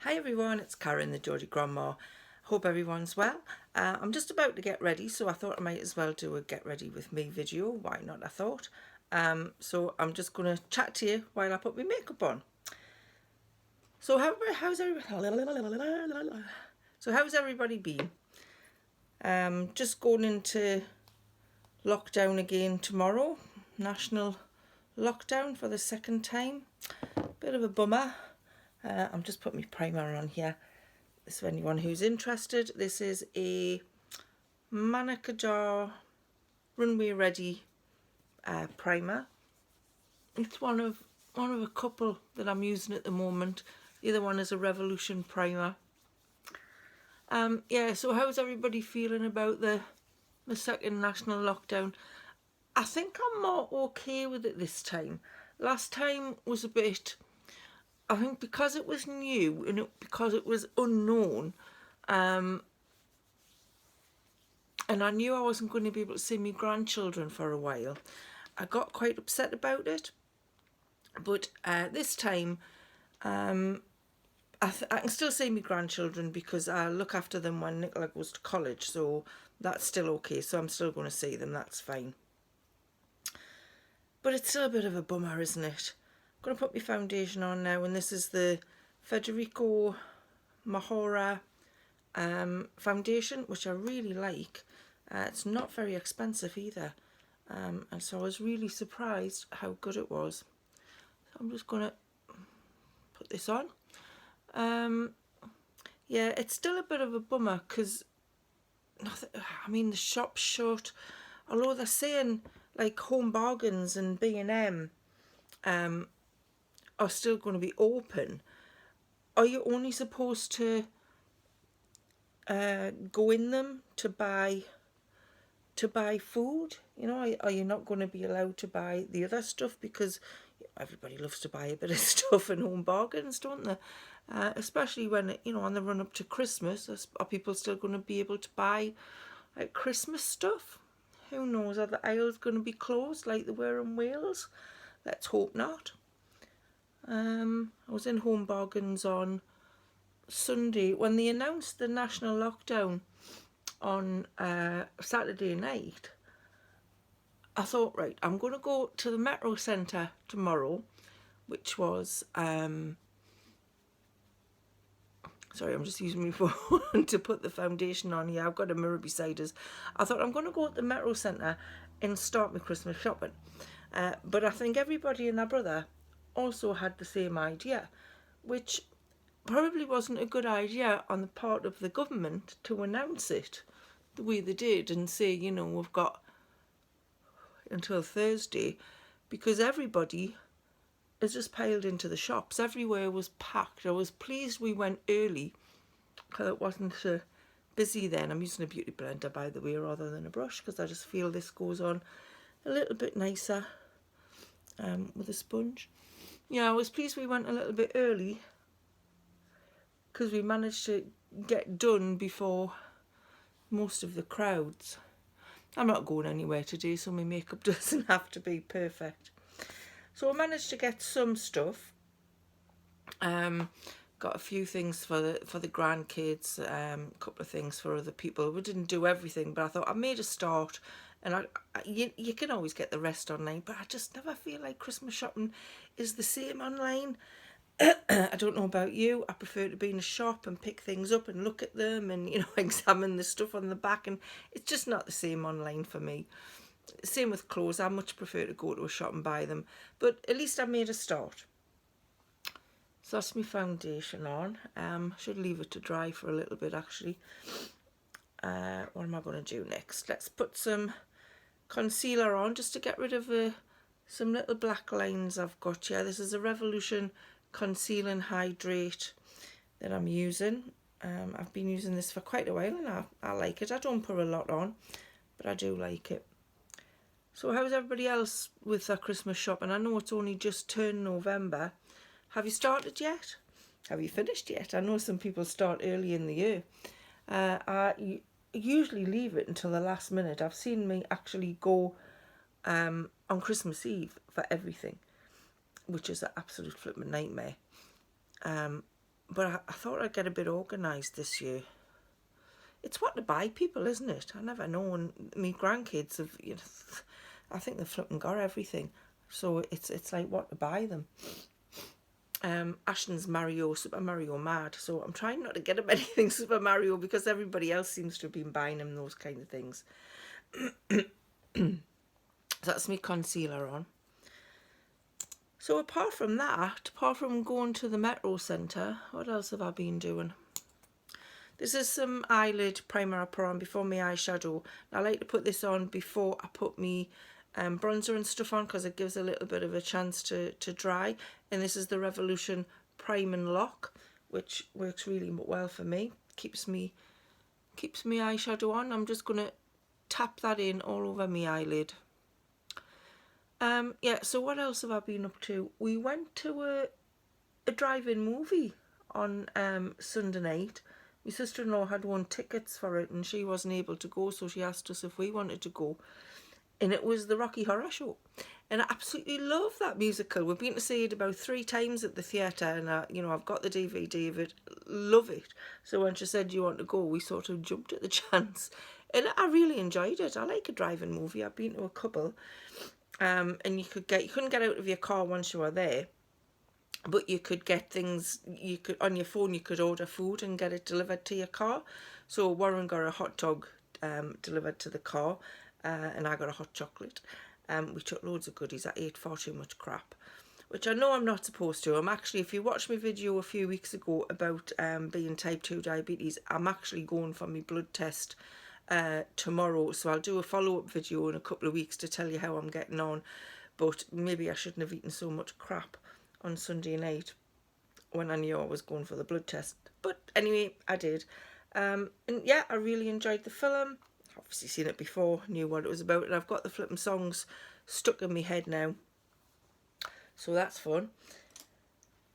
Hi everyone, it's Karen, the Geordie Grandma. Hope everyone's well. I'm just about to get ready, so I thought I might as well do a get ready with me video. Why not, I thought. So I'm just going to chat to you while I put my makeup on. So how's everybody been? Just going into lockdown again tomorrow. National lockdown for the second time. Bit of a bummer. I'm just putting my primer on here. This for anyone who's interested. This is a Mascara Runway Ready primer. It's one of a couple that I'm using at the moment. The other one is a Revolution primer. Yeah, so how's everybody feeling about the second national lockdown? I think I'm more okay with it this time. Last time was a bit, I think because it was new and because it was unknown, and I knew I wasn't going to be able to see my grandchildren for a while, I got quite upset about it. But this time, I can still see my grandchildren because I look after them when Nicola goes to college, so that's still okay. So I'm still going to see them, that's fine. But it's still a bit of a bummer, isn't it? I'm going to put my foundation on now, and this is the Federico Mahora foundation, which I really like. It's not very expensive either, and so I was really surprised how good it was. So I'm just going to put this on. Yeah, it's still a bit of a bummer because the shop's shut, although they're saying like Home Bargains and B&M are still going to be open. Are you only supposed to go in them to buy food? You know, are you not going to be allowed to buy the other stuff? Because everybody loves to buy a bit of stuff in Home Bargains, don't they? Especially when, on the run up to Christmas. Are people still going to be able to buy like Christmas stuff? Who knows? Are the aisles going to be closed like they were in Wales? Let's hope not. I was in Home Bargains on Sunday when they announced the national lockdown on Saturday night. I thought, right, I'm going to go to the Metro Centre tomorrow, which was sorry, I'm just using my phone to put the foundation on here. I've got a mirror beside us. I thought I'm going to go to the Metro Centre and start my Christmas shopping. But I think everybody and their brother also had the same idea, which probably wasn't a good idea on the part of the government to announce it the way they did and say, we've got until Thursday, because everybody is just piled into the shops. Everywhere was packed. I was pleased we went early because it wasn't so busy then. I'm using a beauty blender, by the way, rather than a brush, because I just feel this goes on a little bit nicer with a sponge. Yeah, I was pleased we went a little bit early because we managed to get done before most of the crowds. I'm not going anywhere today, so my makeup doesn't have to be perfect. So I managed to get some stuff. Got a few things for the grandkids, a couple of things for other people. We didn't do everything, but I thought I made a start, and you can always get the rest online, but I just never feel like Christmas shopping is the same online. I don't know about you. I prefer to be in a shop and pick things up and look at them and examine the stuff on the back, and it's just not the same online for me. Same with clothes. I much prefer to go to a shop and buy them, but at least I made a start. So that's my foundation on. Should leave it to dry for a little bit actually. What am I going to do next? Let's put some concealer on just to get rid of some little black lines I've got here. This is a Revolution Concealing Hydrate that I'm using. I've been using this for quite a while and I like it. I don't put a lot on, but I do like it. So how's everybody else with their Christmas shopping? I know it's only just turned November. Have you started yet? Have you finished yet? I know some people start early in the year. I usually leave it until the last minute. I've seen me actually go on Christmas Eve for everything, which is an absolute flipping nightmare. but I thought I'd get a bit organised this year. It's what to buy people, isn't it? I never know. And my grandkids have, you know, I think they've flipping got everything. So it's like what to buy them. Ashton's Super Mario mad, so I'm trying not to get him anything Super Mario because everybody else seems to have been buying him those kind of things. That's me concealer on. So apart from that, apart from going to the Metro Centre, what else have I been doing? This is some eyelid primer I put on before my eyeshadow. I like to put this on before I put my bronzer and stuff on because it gives a little bit of a chance to dry. And this is the Revolution Prime and Lock, which works really well for me. Keeps me eyeshadow on. I'm just going to tap that in all over my eyelid. Yeah, so what else have I been up to? We went to a drive-in movie on Sunday night. My sister-in-law had won tickets for it and she wasn't able to go, so she asked us if we wanted to go. And it was the Rocky Horror Show. And I absolutely love that musical. We've been to see it about 3 times at the theatre, and you know, I've got the DVD of it. Love it. So when she said, "Do you want to go?" we sort of jumped at the chance. And I really enjoyed it. I like a drive-in movie. I've been to a couple. And you couldn't get out of your car once you were there. But you could get things, on your phone you could order food and get it delivered to your car. So Warren got a hot dog delivered to the car, and I got a hot chocolate. We took loads of goodies. I ate far too much crap, which I know I'm not supposed to. I'm actually, if you watched my video a few weeks ago about being type 2 diabetes, I'm actually going for my blood test tomorrow. So I'll do a follow-up video in a couple of weeks to tell you how I'm getting on. But maybe I shouldn't have eaten so much crap on Sunday night when I knew I was going for the blood test. But anyway, I did. And yeah, I really enjoyed the film. Obviously seen it before, knew what it was about, and I've got the flipping songs stuck in my head now. So that's fun.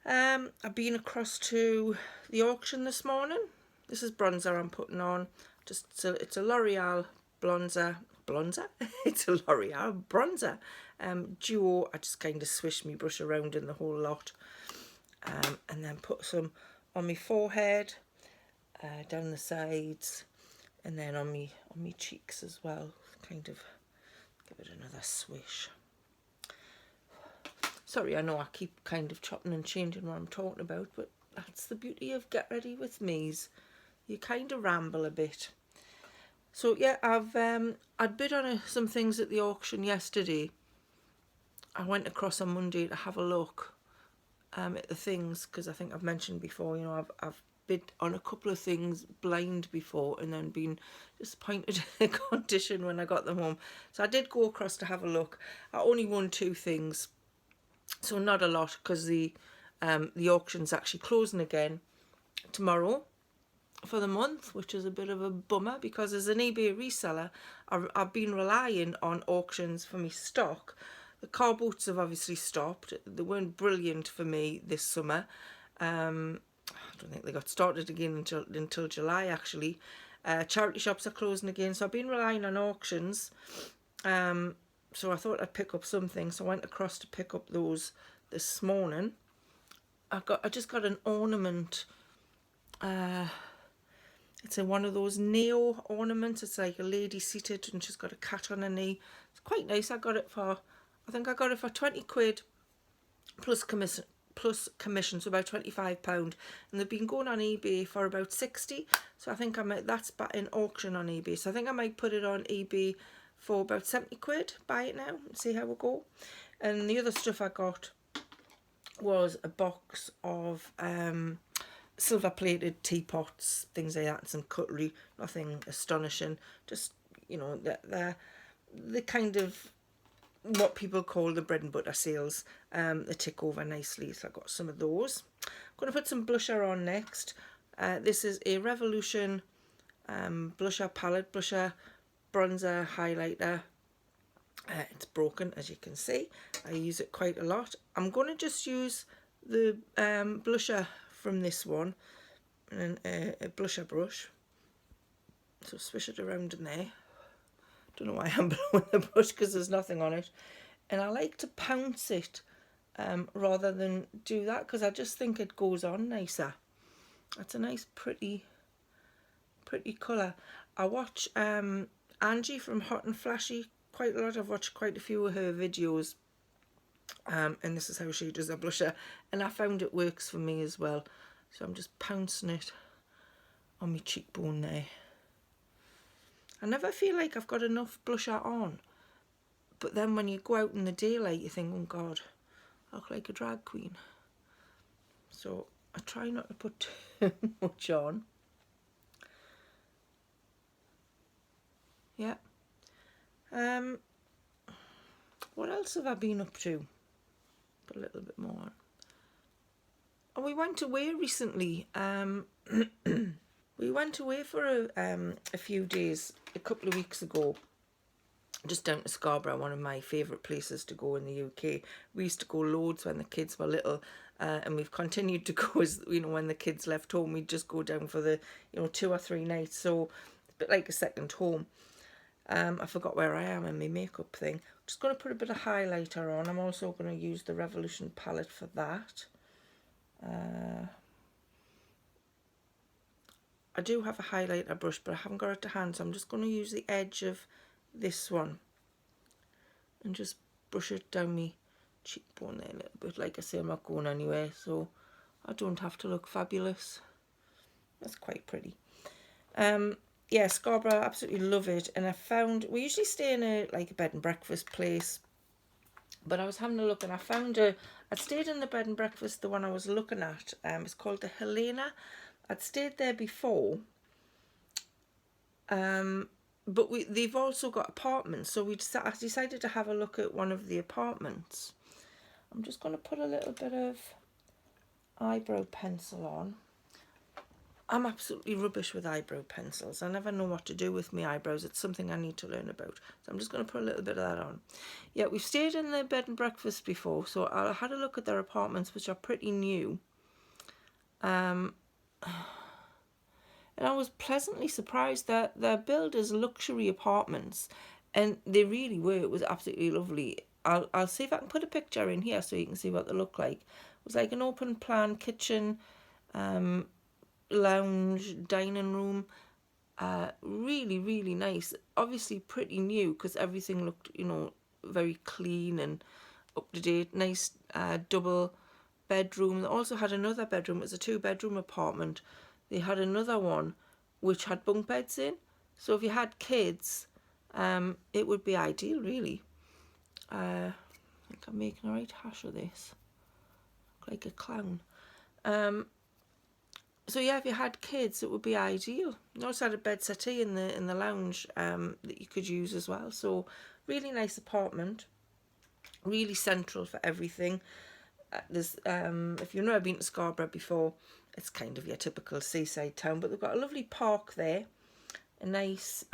I've been across to the auction this morning. This is bronzer I'm putting on. It's a L'Oreal bronzer. It's a L'Oreal bronzer. Duo. I just kind of swish my brush around in the whole lot, and then put some on my forehead, down the sides, and then on me cheeks as well. Kind of give it another swish. Sorry, I know I keep kind of chopping and changing what I'm talking about, but that's the beauty of Get Ready With Me's. You kind of ramble a bit. So yeah, I'd bid on some things at the auction yesterday. I went across on Monday to have a look at the things, because I think I've mentioned before, you know, I've bid on a couple of things blind before and then been disappointed in the condition when I got them home. So I did go across to have a look. I only won 2 things, so not a lot, because the auction's actually closing again tomorrow for the month, which is a bit of a bummer, because as an eBay reseller, I've been relying on auctions for my stock. The car boots have obviously stopped. They weren't brilliant for me this summer. I don't think they got started again until July, actually. Charity shops are closing again, so I've been relying on auctions. So I thought I'd pick up something, so I went across to pick up those this morning. I just got an ornament. It's one of those neo ornaments. It's like a lady seated and she's got a cat on her knee. It's quite nice. I think I got it for 20 quid plus commission, so about £25, and they've been going on eBay for about 60. So I think that's in auction on eBay. So I think I might put it on eBay for about 70 quid. Buy it now and see how we go. And the other stuff I got was a box of silver plated teapots, things like that, and some cutlery. Nothing astonishing, just, you know, they're the kind of what people call the bread and butter sales. They tick over nicely, so I got some of those. I'm going to put some blusher on next. This is a Revolution blusher, palette blusher, bronzer, highlighter. It's broken, as you can see. I use it quite a lot. I'm going to just use the blusher from this one and a blusher brush. So swish it around in there. Don't know why I'm blowing the brush, because there's nothing on it. And I like to pounce it rather than do that, because I just think it goes on nicer. That's a nice pretty colour. I watch Angie from Hot and Flashy quite a lot. I've watched quite a few of her videos, and this is how she does a blusher, and I found it works for me as well. So I'm just pouncing it on my cheekbone there. I never feel like I've got enough blusher on, but then when you go out in the daylight you think, oh god, I look like a drag queen. So I try not to put too much on. Yeah. What else have I been up to? Put a little bit more on. Oh, we went away recently. We went away for a few days a couple of weeks ago, just down to Scarborough, one of my favourite places to go in the UK. We used to go loads when the kids were little, and we've continued to go as, you know, when the kids left home, we'd just go down for the, you know, 2 or 3 nights. So it's a bit like a second home. I forgot where I am in my makeup thing. I'm just going to put a bit of highlighter on. I'm also going to use the Revolution palette for that. I do have a highlighter brush, but I haven't got it to hand, so I'm just going to use the edge of this one and just brush it down my cheekbone there a little bit. Like I say, I'm not going anywhere, so I don't have to look fabulous. That's quite pretty. Yeah, Scarborough, I absolutely love it. And I found, we usually stay in a bed and breakfast place, but I was having a look and I found I'd stayed in the bed and breakfast, the one I was looking at, it's called the Helena. I'd stayed there before, but they've also got apartments, so I decided to have a look at one of the apartments. I'm just going to put a little bit of eyebrow pencil on. I'm absolutely rubbish with eyebrow pencils. I never know what to do with my eyebrows. It's something I need to learn about. So I'm just going to put a little bit of that on. Yeah, we've stayed in the bed and breakfast before, so I had a look at their apartments, which are pretty new. And I was pleasantly surprised that they're billed as luxury apartments, and they really were. It was absolutely lovely. I'll see if I can put a picture in here so you can see what they look like. It was like an open plan kitchen, lounge, dining room. Really, really nice. Obviously pretty new because everything looked, you know, very clean and up to date. Nice double bedroom. They also had another bedroom. It was a 2-bedroom apartment. They had another one which had bunk beds in. So if you had kids, it would be ideal, really. I think I'm making a right hash of this. Look like a clown. So yeah, if you had kids, it would be ideal. You also had a bed settee in the lounge that you could use as well. So really nice apartment, really central for everything. There's if you've never been to Scarborough before, it's kind of your typical seaside town, but they've got a lovely park there, a nice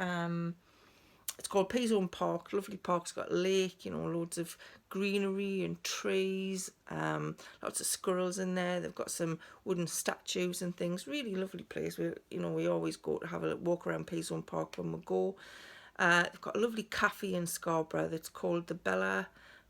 it's called Payzone Park. Lovely park. It's got a lake, you know, loads of greenery and trees, lots of squirrels in there. They've got some wooden statues and things. Really lovely place. We always go to have a walk around Payzone Park when we go. They've got a lovely cafe in Scarborough that's called the Bella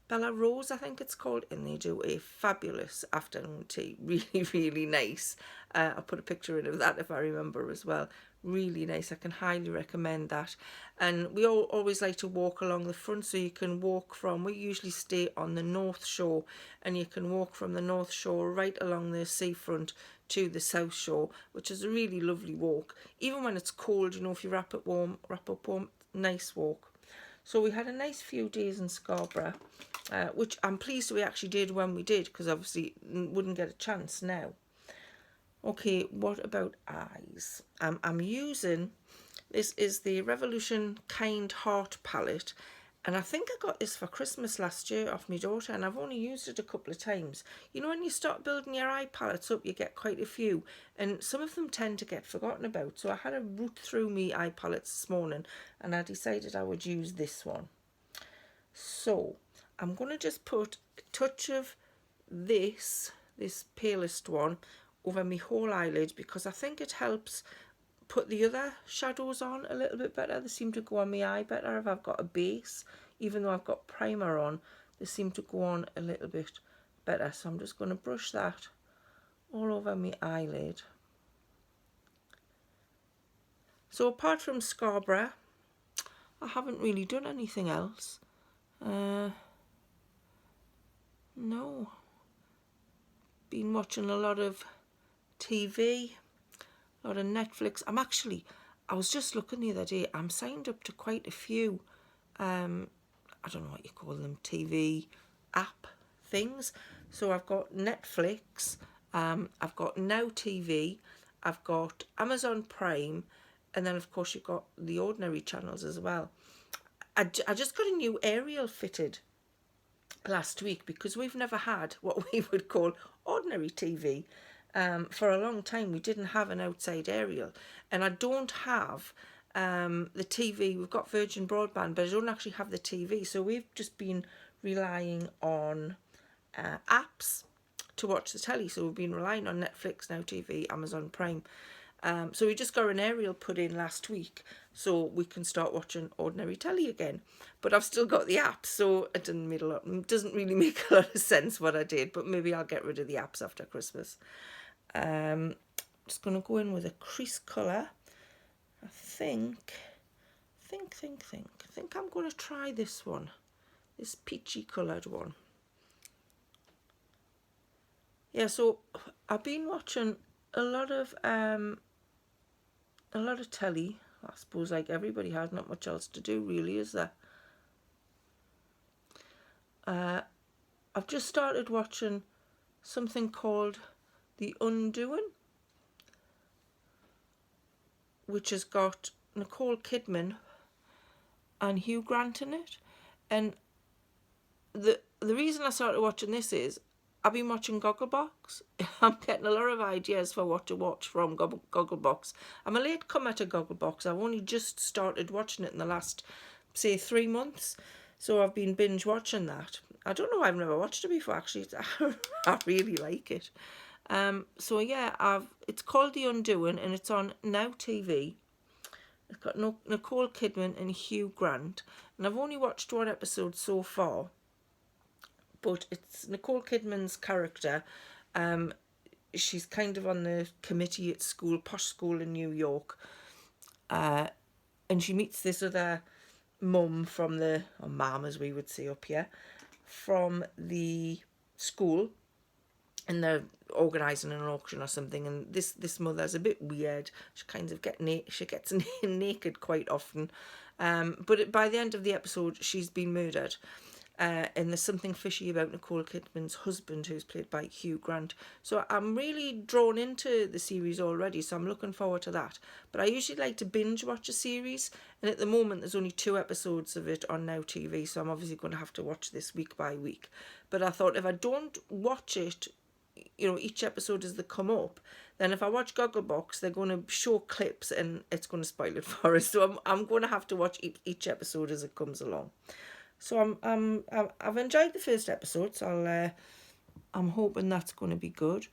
Rose, I think it's called, and they do a fabulous afternoon tea. Really, really nice. I'll put a picture in of that if I remember as well. Really nice. I can highly recommend that. And we always like to walk along the front, so you can walk from, we usually stay on the North Shore, and you can walk from the North Shore right along the seafront to the South Shore, which is a really lovely walk. Even when it's cold, you know, if you wrap up warm, nice walk. So we had a nice few days in Scarborough, which I'm pleased we actually did when we did, because obviously wouldn't get a chance now. Okay, what about eyes? I'm using, this is the Revolution Kind Heart palette, and I think I got this for Christmas last year off my daughter, and I've only used it a couple of times. You know, when you start building your eye palettes up, you get quite a few, and some of them tend to get forgotten about. So I had a root through me eye palettes this morning, and I decided I would use this one. So I'm going to just put a touch of this palest one over my whole eyelid, because I think it helps put the other shadows on a little bit better. They seem to go on my eye better if I've got a base. Even though I've got primer on, they seem to go on a little bit better. So I'm just going to brush that all over my eyelid. So apart from Scarborough, I haven't really done anything else. No. Been watching a lot of TV, a lot of Netflix. I was just looking the other day, I'm signed up to quite a few, I don't know what you call them, TV app things. So I've got Netflix, I've got Now TV, I've got Amazon Prime, and then of course you've got the ordinary channels as well. I just got a new aerial fitted last week because we've never had what we would call ordinary TV. For a long time we didn't have an outside aerial, and I don't have the TV. We've got Virgin Broadband, but I don't actually have the TV, so we've just been relying on apps to watch the telly. So we've been relying on Netflix, Now TV, Amazon Prime. So we just got an aerial put in last week so we can start watching ordinary telly again. But I've still got the apps, so it doesn't really make a lot of sense what I did, but maybe I'll get rid of the apps after Christmas. Just going to go in with a crease colour. I think I'm going to try this one, this peachy coloured one. Yeah, so I've been watching a lot of telly. I suppose like everybody has, not much else to do really, is there? I've just started watching something called The Undoing, which has got Nicole Kidman and Hugh Grant in it. And the reason I started watching this is I've been watching Gogglebox. I'm getting a lot of ideas for what to watch from Gogglebox. I'm a late comer to Gogglebox. I've only just started watching it in the last, say, 3 months. So I've been binge watching that. I don't know, I've never watched it before actually. I really like it. So yeah, it's called The Undoing and it's on Now TV. It's got Nicole Kidman and Hugh Grant. And I've only watched one episode so far. But it's Nicole Kidman's character. She's kind of on the committee at school, posh school in New York. And she meets this other mum from or mum as we would say up here, from the school. And they're organising an auction or something. And this mother's a bit weird. She kind of gets naked quite often. But by the end of the episode, she's been murdered. And there's something fishy about Nicole Kidman's husband, who's played by Hugh Grant. So I'm really drawn into the series already, so I'm looking forward to that. But I usually like to binge watch a series, and at the moment there's only 2 episodes of it on Now TV, so I'm obviously going to have to watch this week by week. But I thought if I don't watch it, each episode as they come up, then if I watch Gogglebox, they're going to show clips and it's going to spoil it for us. So I'm going to have to watch each episode as it comes along. So I've enjoyed the first episode, so I'm hoping that's going to be good.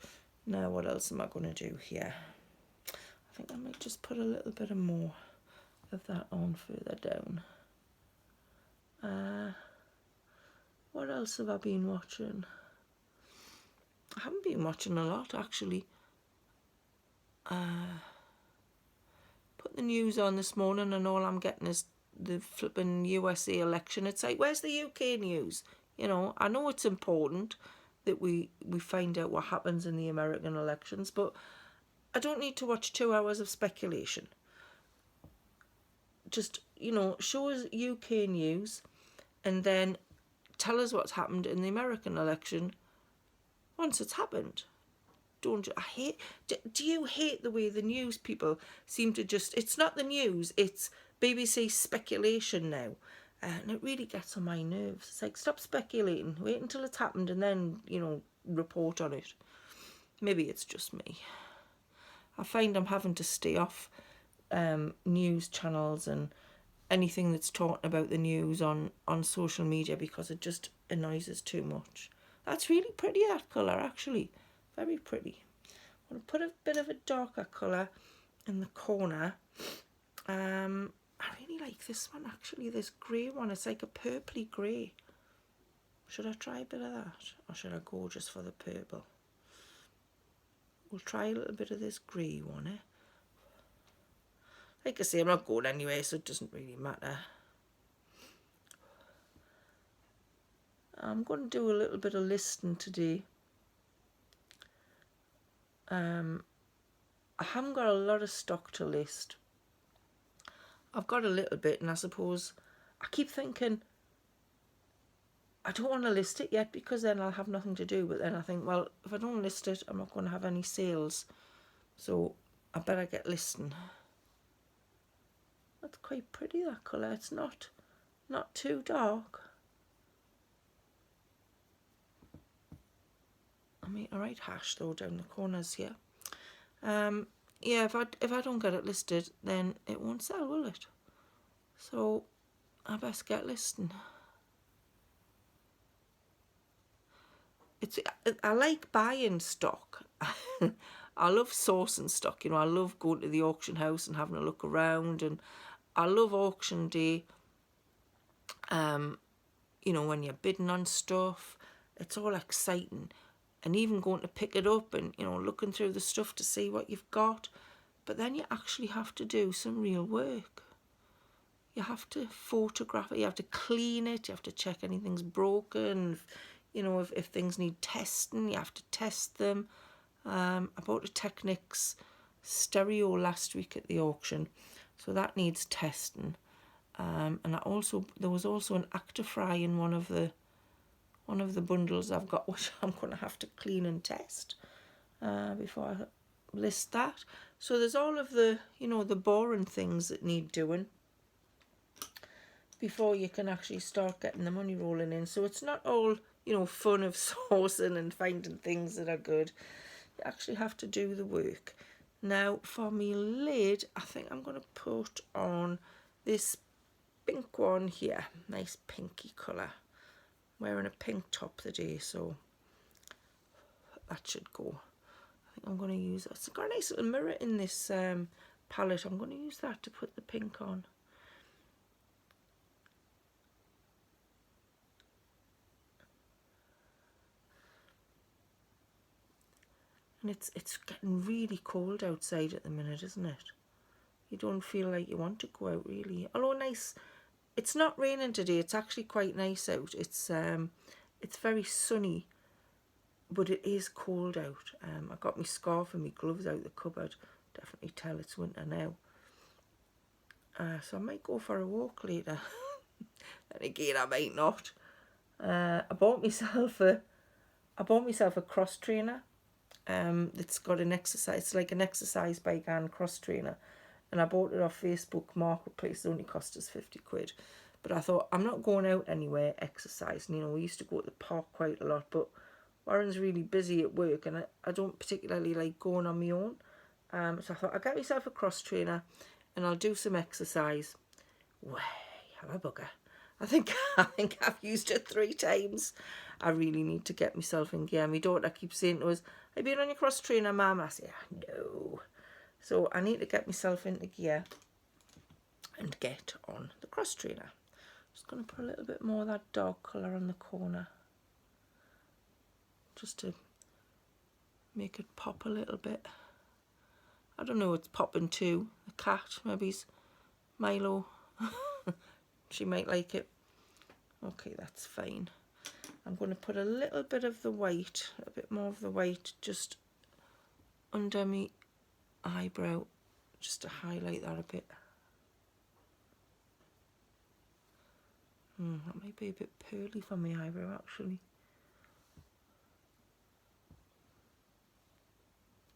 Now, what else am I going to do here? I think I might just put a little bit of more of that on further down. What else have I been watching? I haven't been watching a lot, actually. Put the news on this morning and all I'm getting is the flipping USA election. It's like, where's the UK news? I know it's important that we find out what happens in the American elections, but I don't need to watch 2 hours of speculation. Just, show us UK news and then tell us what's happened in the American election once it's happened. Don't you? Do you hate the way the news people seem to it's not the news, it's BBC speculation now, and it really gets on my nerves. It's like, stop speculating, wait until it's happened and then report on it. Maybe it's just me. I find I'm having to stay off news channels and anything that's talking about the news on social media because it just annoys us too much. That's really pretty, that colour, actually. Very pretty. I'm going to put a bit of a darker colour in the corner. I really like this one, actually, this grey one. It's like a purpley grey. Should I try a bit of that? Or should I go just for the purple? We'll try a little bit of this grey one, like I say, I'm not going anywhere, so it doesn't really matter. I'm going to do a little bit of listing today. I haven't got a lot of stock to list. I've got a little bit, and I suppose I keep thinking I don't want to list it yet because then I'll have nothing to do. But then I think, well, if I don't list it, I'm not going to have any sales. So I better get listing. That's quite pretty, that colour. It's not too dark. I made a right hash though down the corners here. Yeah, if I don't get it listed, then it won't sell, will it? So I best get listing. I like buying stock. I love sourcing stock. You know, I love going to the auction house and having a look around, and I love auction day. You know, when you're bidding on stuff, it's all exciting. And even going to pick it up and, you know, looking through the stuff to see what you've got. But then you actually have to do some real work. You have to photograph it, you have to clean it, you have to check anything's broken. You know, if things need testing, you have to test them. I bought a Technics stereo last week at the auction, so that needs testing. And there was also an Actifry in one of the bundles I've got, which I'm going to have to clean and test before I list that. So there's all of the, you know, the boring things that need doing before you can actually start getting the money rolling in. So it's not all, you know, fun of sourcing and finding things that are good. You actually have to do the work. Now for me lid, I think I'm going to put on this pink one here. Nice pinky colour. Wearing a pink top today, so that should go. I think I'm going to use, it's got a nice little mirror in this palette. I'm going to use that to put the pink on. And it's getting really cold outside at the minute, isn't it? You don't feel like you want to go out really. Although nice, it's not raining today. It's actually quite nice out. It's very sunny, but it is cold out. I got my scarf and my gloves out the cupboard. Definitely tell it's winter now. So I might go for a walk later. Then again, I might not. I bought myself a cross trainer. It's got an exercise. It's like an exercise bike and cross trainer. And I bought it off Facebook Marketplace. It only cost us 50 quid. But I thought, I'm not going out anywhere exercising. You know, we used to go to the park quite a lot, but Warren's really busy at work and I don't particularly like going on my own. So I thought, I'll get myself a cross trainer and I'll do some exercise. Way, I'm a bugger. I think I've used it 3 times. I really need to get myself in gear. My daughter keeps saying to us, have you been on your cross trainer, Mum? I say, no. So I need to get myself into gear and get on the cross trainer. Just going to put a little bit more of that dark colour on the corner, just to make it pop a little bit. I don't know, it's popping too. The cat, maybe Milo. She might like it. Okay, that's fine. I'm going to put a little bit of the white, a bit more of the white, just under my eyebrow, just to highlight that a bit. That might be a bit pearly for my eyebrow actually.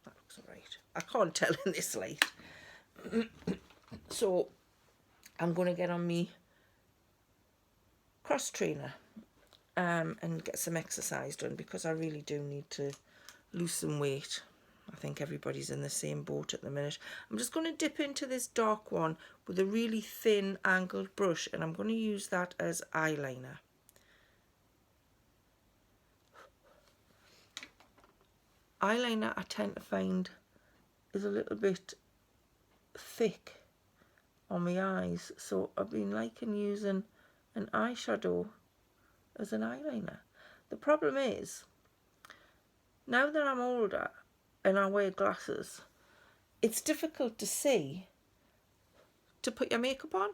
That looks alright. I can't tell in this light. So I'm going to get on me cross trainer and get some exercise done, because I really do need to lose some weight. I think everybody's in the same boat at the minute. I'm just going to dip into this dark one with a really thin angled brush, and I'm going to use that as eyeliner. Eyeliner I tend to find is a little bit thick on my eyes, so I've been liking using an eyeshadow as an eyeliner. The problem is, now that I'm older and I wear glasses, it's difficult to see to put your makeup on,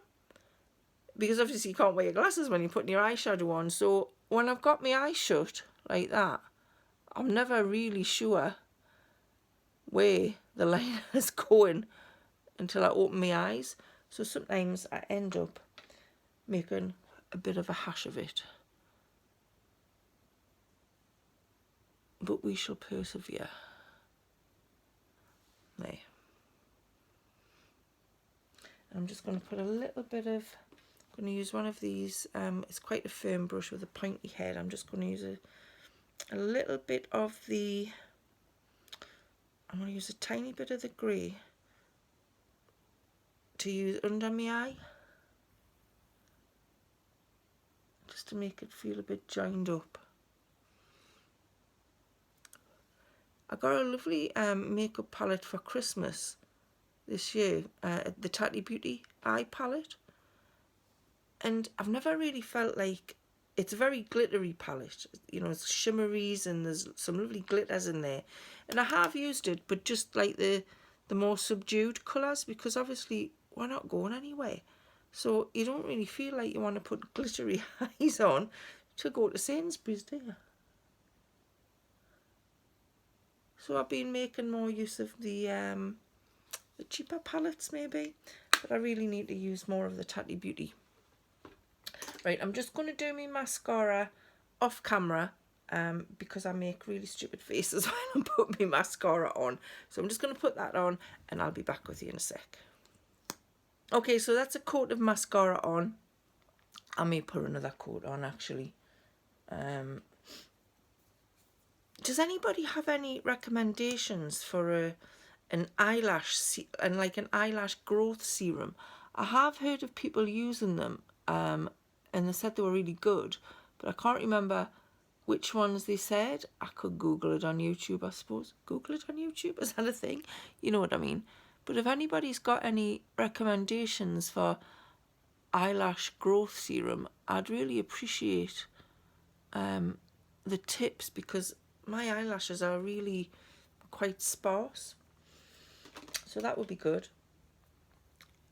because obviously you can't wear your glasses when you're putting your eyeshadow on. So when I've got my eyes shut like that, I'm never really sure where the liner is going until I open my eyes. So sometimes I end up making a bit of a hash of it. But we shall persevere. There. I'm just going to put a little bit of, I'm going to use one of these, it's quite a firm brush with a pointy head. I'm just going to use a little bit of the, I'm going to use a tiny bit of the grey to use under my eye, just to make it feel a bit joined up. I got a lovely makeup palette for Christmas this year, the Chatty Beauty eye palette, and I've never really felt like, it's a very glittery palette, you know, it's shimmeries and there's some lovely glitters in there, and I have used it, but just like the more subdued colours, because obviously we're not going anywhere, so you don't really feel like you want to put glittery eyes on to go to Sainsbury's, do you? So I've been making more use of the cheaper palettes maybe, but I really need to use more of the Chatty Beauty. Right, I'm just going to do my mascara off camera because I make really stupid faces when I put my mascara on. So I'm just going to put that on and I'll be back with you in a sec. Okay, so that's a coat of mascara on. I may put another coat on actually. Does anybody have any recommendations for an eyelash and like an eyelash growth serum? I have heard of people using them, and they said they were really good, but I can't remember which ones they said. I could Google it on YouTube, I suppose. Google it on YouTube, is that a thing? You know what I mean? But if anybody's got any recommendations for eyelash growth serum, I'd really appreciate the tips, because my eyelashes are really quite sparse, so that would be good.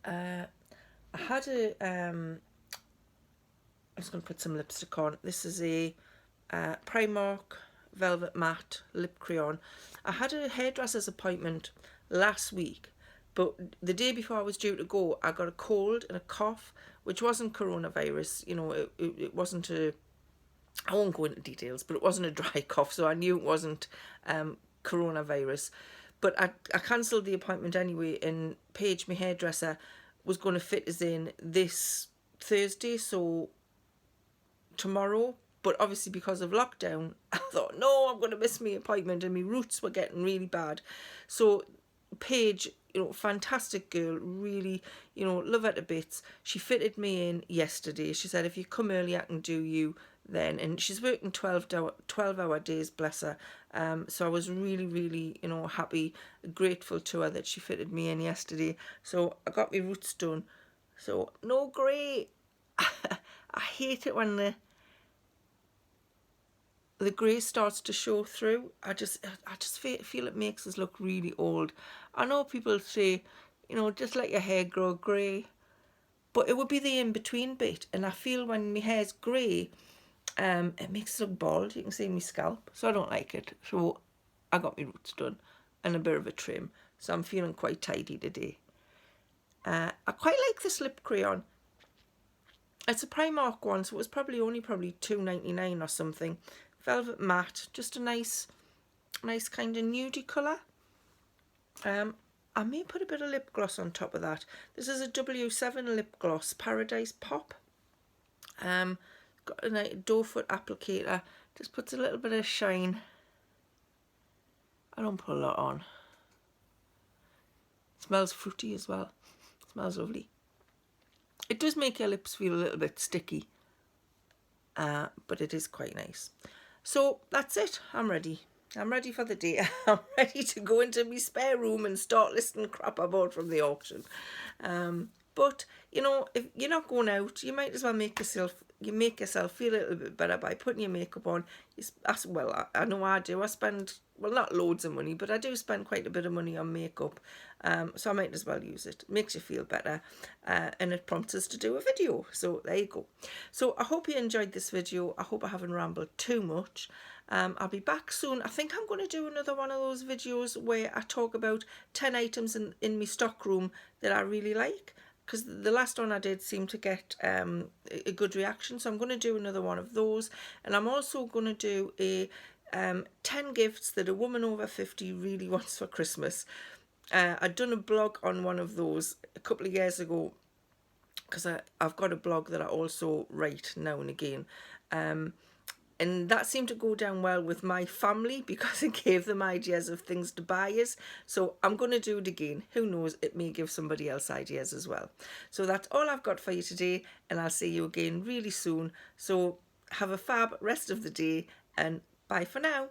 I had a I'm just going to put some lipstick on. This is a Primark Velvet Matte Lip Crayon. I had a hairdresser's appointment last week, but the day before I was due to go, I got a cold and a cough, which wasn't coronavirus. You know, it wasn't a, I won't go into details, but it wasn't a dry cough, so I knew it wasn't coronavirus. But I cancelled the appointment anyway, and Paige, my hairdresser, was going to fit us in this Thursday, so tomorrow. But obviously because of lockdown, I thought, no, I'm going to miss my appointment, and my roots were getting really bad. So Paige, you know, fantastic girl, really, you know, love her to bits. She fitted me in yesterday. She said, if you come early, I can do you then. And she's working 12-hour days, bless her. So I was really, really, you know, happy, grateful to her that she fitted me in yesterday. So I got my roots done. So no grey. I hate it when the grey starts to show through. I just feel it makes us look really old. I know people say, you know, just let your hair grow grey, but it would be the in-between bit, and I feel when my hair's grey, it makes it look bald. You can see my scalp, so I don't like it. So I got my roots done and a bit of a trim, so I'm feeling quite tidy today. I quite like this lip crayon. It's a Primark one, so it was probably $2.99 or something. Velvet matte, just a nice kind of nudie colour. I may put a bit of lip gloss on top of that. This is a W7 lip gloss, Paradise Pop. Got a nice doe foot applicator, just puts a little bit of shine. I don't put a lot on. It smells fruity as well. It smells lovely. It does make your lips feel a little bit sticky, but it is quite nice. So that's it. I'm ready. I'm ready for the day. I'm ready to go into my spare room and start listing crap I bought from the auction. But, you know, if you're not going out, you might as well make yourself feel a little bit better by putting your makeup on. Well, I know I do. I spend, well, not loads of money, but I do spend quite a bit of money on makeup. So I might as well use it. It makes you feel better, and it prompts us to do a video. So there you go. So I hope you enjoyed this video. I hope I haven't rambled too much. I'll be back soon. I think I'm going to do another one of those videos where I talk about 10 items in my stock room that I really like, because the last one I did seemed to get a good reaction. So I'm going to do another one of those, and I'm also going to do a 10 gifts that a woman over 50 really wants for Christmas. I'd done a blog on one of those a couple of years ago, because I've got a blog that I also write now and again. And that seemed to go down well with my family because it gave them ideas of things to buy us. So I'm going to do it again. Who knows, it may give somebody else ideas as well. So that's all I've got for you today, and I'll see you again really soon. So have a fab rest of the day, and bye for now.